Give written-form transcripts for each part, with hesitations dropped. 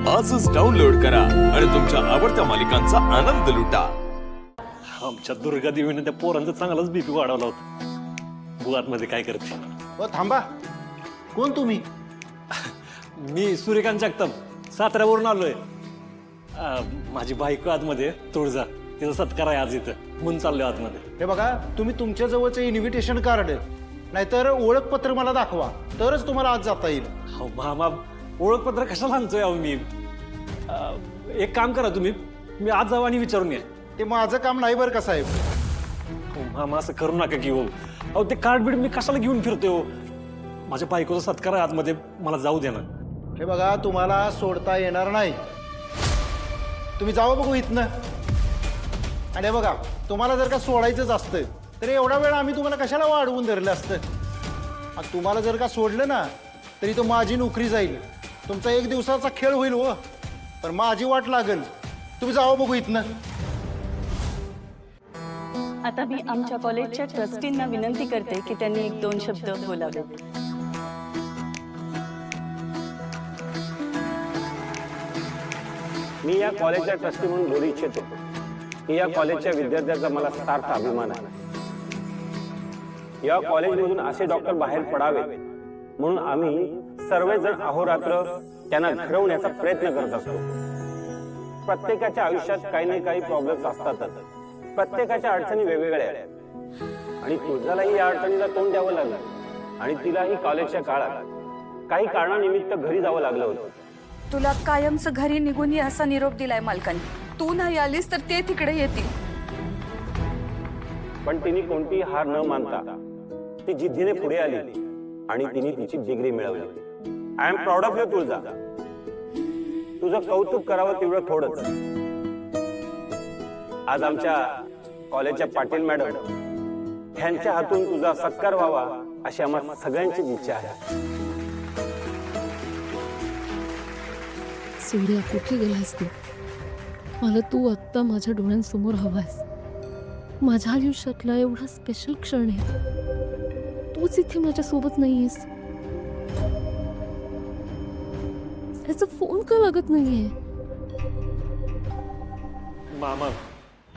आजच डाउनलोड करा आणि तुमच्या आवडत्या मालिकांचा आनंद लुटा। आमच्या दुर्गा देवीने त्या पोरांचा चांगलाच बीपी वाढवला होता। बुआतमध्ये काय करते? ओ थांबा, कोण तुम्ही? मी सूर्यकांत जगताप, साताऱ्यावरून आलोय। माझी बायको आतमध्ये तुळजा, तिचा सत्कार आहे आज इथं, म्हणून चाललोय आतमध्ये। हे बघा, तुम्ही तुमच्या जवळचं इन्व्हिटेशन कार्ड नाहीतर ओळखपत्र मला दाखवा, तरच तुम्हाला आज जाता येईल। हो मामा, ओळखपत्र कशाला आणतोय अहो मी? एक काम करा तुम्ही, मी आज जाऊ आणि विचारून या। ते माझं काम नाही बरं का साहेब। हो मामा, असं करू नका की हो। अहो ते कार्ड बीड मी कशाला घेऊन फिरतोय हो? माझ्या बायकोचा सत्कार आहे आतमध्ये, मला जाऊ द्या ना। हे बघा, तुम्हाला सोडता येणार नाही, तुम्ही जावा बघू इथनं। आणि हे बघा, तुम्हाला जर का सोडायचंच असतं तर एवढा वेळ आम्ही तुम्हाला कशाला वाढवून धरलं असतं? आणि तुम्हाला जर का सोडलं ना तरी तो माझी नोकरी जाईल, तुमचा एक दिवसाचा खेळ होईल हो, पण माझी वाट लागेल। तुम्ही जावा बघू इथनं। आता मी आमच्या कॉलेजच्या ट्रस्टींना विनंती करते की त्यांनी एक दोन शब्द बोलावेत। मी या कॉलेजच्या ट्रस्टी म्हणून बोलू इच्छितो की या कॉलेजच्या विद्यार्थ्यांचा मला सार्थ अभिमान आहे। या कॉलेजमधून असे डॉक्टर बाहेर पडावे म्हणून आम्ही सर्वजण अहोरात्र त्यांना घडवण्याचा प्रयत्न करत असतो। प्रत्येकाच्या आयुष्यात काही ना काही प्रॉब्लेम्स असतातच, प्रत्येकाच्या अडचणी वेगवेगळ्या आहेत आणि तुझ्यालाही या अडचणीला तोंड द्यावं लागलं आणि तिलाही कॉलेजच्या काळात काही कारणानिमित्त घरी जावं लागलं होतं। तुला कायमच घरी निघून ये असा निरोप दिलाय मालकांनी, तू नाही आलीस तर ते तिकडे येतील। पण तिने कोणती हार न मानता ती जिद्दीने पुढे आली आणि तिने तिची डिग्री मिळवली। I am proud of you Tulja, तुझं कौतुक करावं तेवढं थोडंच। आज आमच्या कॉलेजच्या पाटील मॅडम ह्यांच्या हातून तुझा सत्कार व्हावा अशी आम्हा सगळ्यांची इच्छा आहे। सूर्या, कुठे गेलास तू? मला तू आत्ता माझ्या डोळ्यांसमोर हवायस। माझ्या आयुष्यातला एवढा स्पेशल क्षण आहे, तूच इथे माझ्या सोबत नाहीयेस। त्याचा फोन का लागत नाहीये? मामा,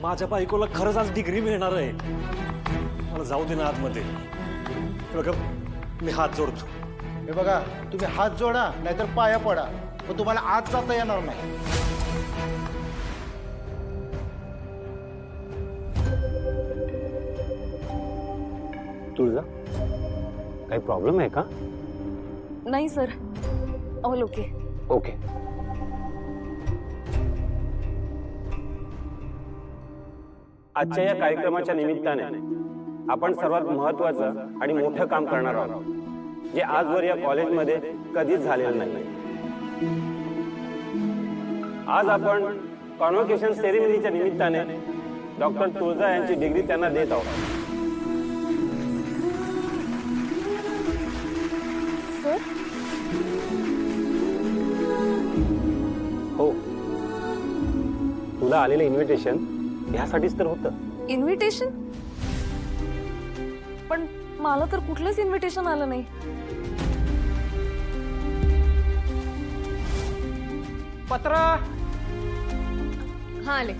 माझ्या बायकोला खरंच आज डिग्री मिळणार आहे, मला जाऊ दे ना आतमध्ये। बघा, मी हात जोडतो। हे बघा, तुम्ही हात जोडा नाहीतर पाया पडा, पण तुम्हाला आज जाता येणार नाही। तुळजा, काही प्रॉब्लेम आहे का? नाही सर, ऑल ओके। ओके, आजच्या या कार्यक्रमाच्या निमित्ताने आपण सर्वात महत्वाचं आणि मोठं काम करणार आहोत, जे आजवर या कॉलेजमध्ये कधीच झालेलं नाही। आज आपण कॉन्व्होकेशन सेरेमनीच्या निमित्ताने डॉक्टर तुळजा यांची डिग्री त्यांना देत आहोत। सर, हो, तुला आलेलं इन्व्हिटेशन ह्यासाठीच तर होतं। इन्व्हिटेशन? पण मला तर कुठलंच इन्व्हिटेशन आलं नाही। पत्र हा, आले।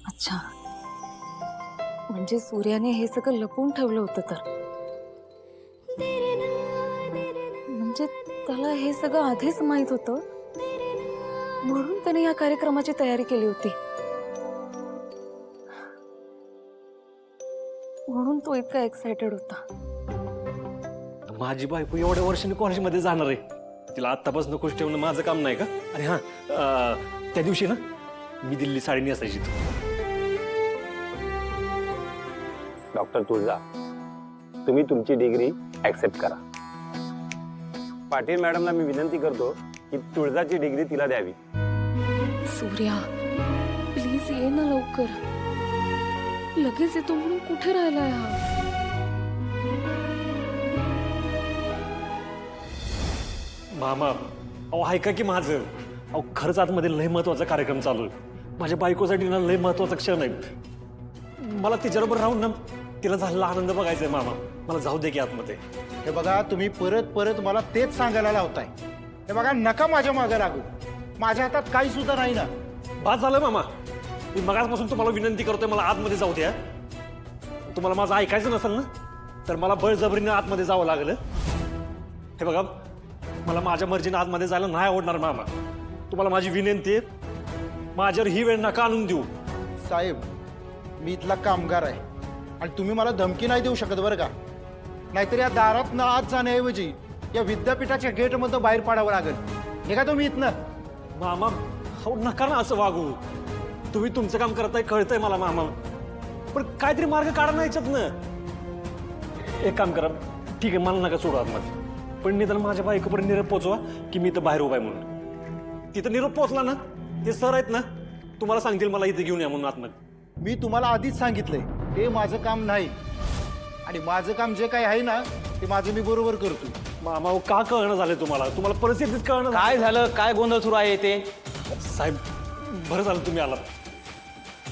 अच्छा, म्हणजे सूर्याने हे सगळं लपवून ठेवलं होतं तर, म्हणजे त्याला हे सगळं आधीच माहित होतं, म्हणून त्याने या कार्यक्रमाची तयारी केली होती, म्हणून तो इतका एक्साइटेड होता। माझी बायको एवढ्या वर्षांनी कॉलेजमध्ये जाणार आहे, तिला आत्तापासून खुश ठेवणं माझं काम नाही का? आणि हा, त्या दिवशी ना मी दिल्ली साडी नेसायची तू। डॉक्टर तुळजा, तुम्ही तुमची डिग्री ऍक्सेप्ट करा। पाटील मॅडमला मी विनंती करतो की तुळजाची डिग्री तिला द्यावी। सूर्या, प्लीज ये ना लवकर, लगेच येतो म्हणून कुठे राहिलाय हा? मामा, अहो ऐका की माझं, अहो खरंच आतमध्ये लय महत्वाचा कार्यक्रम चालू आहे, माझ्या बायकोसाठी ना लय महत्वाचा क्षण आहे. मला तिच्याबरोबर राहून ना तिला झालेला आनंद बघायचा आहे मामा. मला जाऊ दे की आतमध्ये. हे बघा, तुम्ही परत परत मला तेच सांगायला लावताय. हे बघा, नका माझ्या मागे लागू. माझ्या हातात काही सुद्धा नाही ना. बाद झालं मामा. मी मगाचपासून तुम्हाला विनंती करतोय, मला आतमध्ये जाऊ द्या. तुम्हाला माझं ऐकायचं नसेल ना तर मला बळजबरीने आतमध्ये जावं लागलं. हे बघा, मला माझ्या मर्जीने आतमध्ये जायला नाही आवडणार मामा. तुम्हाला माझी विनंती आहे, माझ्यावर ही वेळ नका आणून देऊ. साहेब, मी इथला कामगार आहे आणि तुम्ही मला धमकी नाही देऊ शकत बरं का. नाहीतर या दारात आत जाण्याऐवजी या विद्यापीठाच्या गेटमधनं बाहेर पाडावं लागेल. हे का तुम्ही इथनं? मामा, हो नका ना असं वागू. तुम्ही तुमचं काम करताय कळतंय मला मामा, पण काहीतरी मार्ग काढा ना याच्यातनं. एक काम करा, ठीक आहे, मला नका सोडू आतमध्ये, पण निदान माझ्या बायकोपर्यंत निरोप पोचवा की मी इथं बाहेर उभा आहे म्हणून. तिथं निरोप पोचला ना, ते सर आहेत ना, तुम्हाला सांगतील मला इथे घेऊन या म्हणून आतमध्ये. मी तुम्हाला आधीच सांगितलंय ते माझं काम नाही. आणि माझं काम जे काही आहे ना ते माझं मी बरोबर करतो. मामा, हो का कळणं झालं तुम्हाला? तुम्हाला परिस्थितीच कळणं झालं? काय झालं? काय गोंधळ सुरू आहे ते? साहेब, बरं झालं तुम्ही आलात.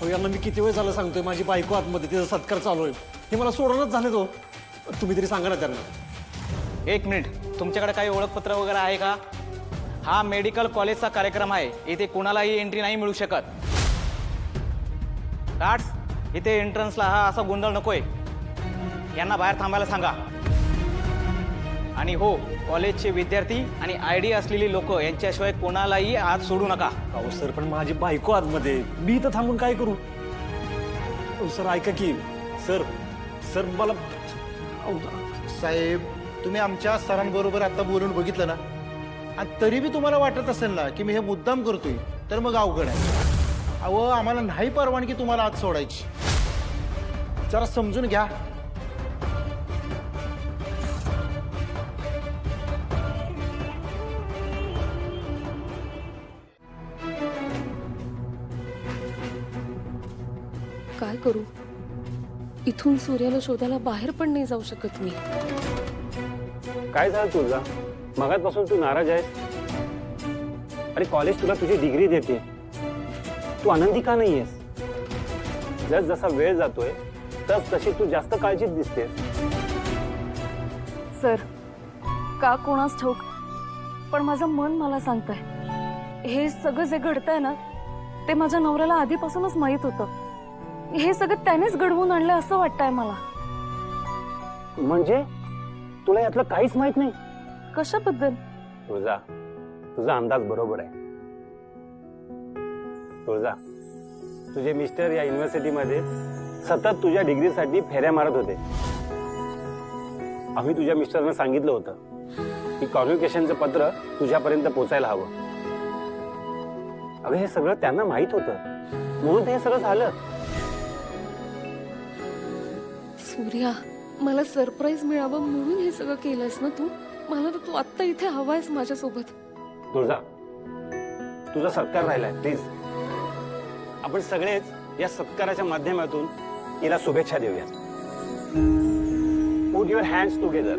हो, यांना मी किती वेळ झालं सांगतोय माझी बायको आतमध्ये, तिचा सत्कार चालू आहे. हे मला सोडूनच झाले तो. तुम्ही तरी सांगा ना त्यांना. एक मिनिट, तुमच्याकडे काही ओळखपत्र वगैरे आहे का? हा मेडिकल कॉलेजचा कार्यक्रम आहे, इथे कोणालाही एंट्री नाही मिळू शकत. गार्ड्स, इथे एंट्रन्सला हा असा गोंधळ नकोय. यांना बाहेर थांबायला सांगा. आणि हो, कॉलेजचे विद्यार्थी आणि ID असलेली लोक यांच्याशिवाय कोणालाही आत सोडू नका. अहो सर, पण माझी बायको आतमध्ये, मी इथं थांबून काय करू? सर ऐका की. सर सर मला साहेब, तुम्ही आमच्या सरांबरोबर आता बोलून बघितलं ना, आणि तरी बी तुम्हाला वाटत असेल ना की मी हे मुद्दाम करतोय, तर मग अवघड आहे. अहो, आम्हाला नाही परवानगी तुम्हाला आत सोडायची. जरा समजून घ्या. काय करू? इथून सूर्याला शोधायला बाहेर पण नाही जाऊ शकत मी. काय झालं तुझा? मगाचपासून तू नाराज आहेस. अरे कॉलेज तुला तुझी डिग्री देते, तू आनंदी का नाही आहेस? जस जसा वेळ जातोय तस तशी तू जास्त काळजीत दिसतेस. सर, का कोणास ठाऊक, पण माझं मन मला सांगतंय हे सगळं जे घडतंय ना ते माझ्या नवऱ्याला आधीपासूनच माहित होतं. हे सगळं त्यानेच घडवून आणलं असं वाटतंय मला. म्हणजे तुला यातलं काहीच माहित नाही? कशाबद्दल? तुझा अंदाज बरोबर आहे. तुझे मिस्टर या युनिव्हर्सिटीमध्ये सतत तुझ्या डिग्रीसाठी फेऱ्या मारत होते. आम्ही तुझ्या मिस्टरना सांगितलं होतं की कॉन्व्होकेशनचं पत्र तुझ्यापर्यंत पोचायला हवं. अगं, हे सगळं त्यांना माहित होतं म्हणून हे सगळं झालं. सूर्या, मला सरप्राईज मिळावं म्हणून हे सगळं केलंयस ना तू? मला तर तू आत्ता इथे हवायस माझ्यासोबत. तुझा सत्कार राहिलाय. प्लीज आपण सगळेच या सत्काराच्या माध्यमातून हिला शुभेच्छा देऊया. Put your hands together.